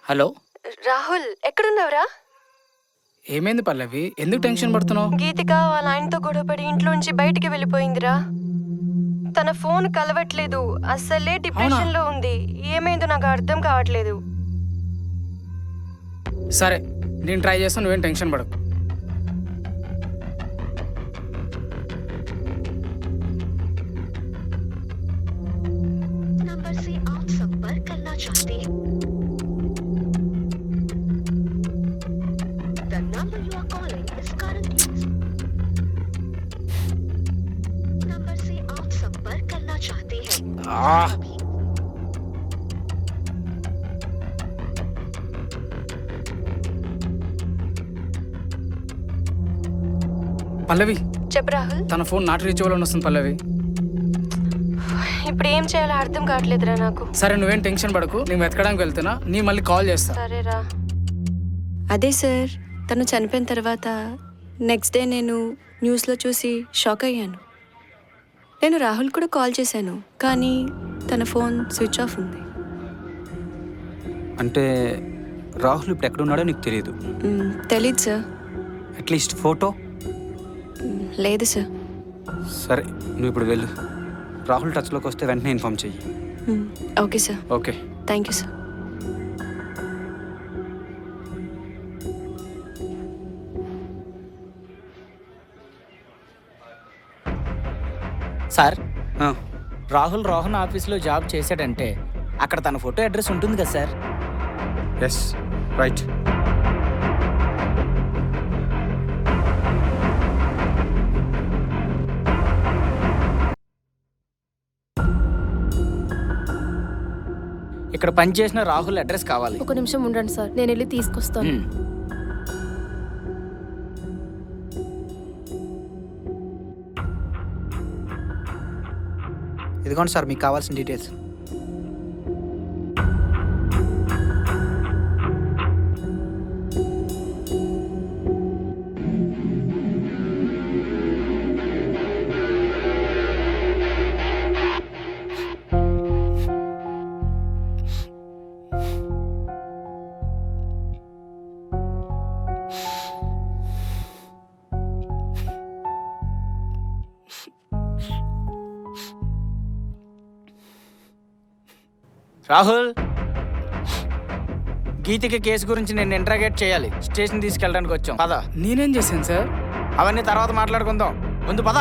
Hello, Rahul ఎక్కడున్నావురా? ఏమైంది పల్లవి? ఎందుకు టెన్షన్ పడుతున్నావు? గీతిక వాళ్ళ ఆయనతో గొడవపడి ఇంట్లోంచి బయటికి వెళ్ళిపోయిందిరా. తన ఫోన్ కలవట్లేదు, అస్సలే డిప్రెషన్ లో ఉంది. ఏమైందో నాకు అర్థం కావట్లేదు. సరే, నేను ట్రై చేస్తాను, నువ్వేం టెన్షన్ పడకు. नंबर से आप संपर्क करना चाहते हैं। The number you are calling is currently number से आप संपर्क करना चाहते हैं। अभी పల్లవి, చెప్పు రాహుల్. తన ఫోన్ నాట్ రీచబుల్ అని వస్తుంది పల్లవి. ఇప్పుడు ఏం చేయాలో అర్థం కావట్లేదురా నాకు. సరే, నువ్వేం టెన్షన్ పడకు, నేను వెతకడానికి వెళ్తున్నా, నీ మళ్ళీ కాల్ చేస్తా. సరేరా. అదే సార్, తను చనిపోయిన తర్వాత నెక్స్ట్ డే నేను న్యూస్లో చూసి షాక్ అయ్యాను. నేను రాహుల్ కూడా కాల్ చేశాను, కానీ తన ఫోన్ స్విచ్ ఆఫ్ ఉంది. అంటే రాహుల్ ఇప్పుడు ఎక్కడున్నాడో నీకు తెలియదు? తెలీదు సార్. At least photo? లేదు సార్. సరే, నువ్వు ఇప్పుడు వెళ్ళు. రాహుల్ టచ్లోకి వస్తే వెంటనే ఇన్ఫామ్ చెయ్యి. Okay sir. Okay, thank you sir. Sir, ఆ, రాహుల్ రోహన్ ఆఫీస్లో జాబ్ చేశాడంటే అక్కడ తన ఫోటో అడ్రస్ ఉంటుంది కదా సార్? Yes, right. ఇక్కడ పనిచేసిన రాహుల్ అడ్రస్ కావాలి. ఒక నిమిషం ఉండండి సార్, నేను వెళ్ళి తీసుకొస్తాను. ఇదిగోండి సార్ మీకు కావాల్సిన డీటెయిల్స్. రాహుల్, గీతిక కేసు గురించి నేను ఇంట్రాగేట్ చేయాలి. స్టేషన్ తీసుకెళ్ళడానికి వచ్చాం, పద. నేనేం చేశాను సార్? అవన్నీ తర్వాత మాట్లాడుకుందాం, ముందు పద.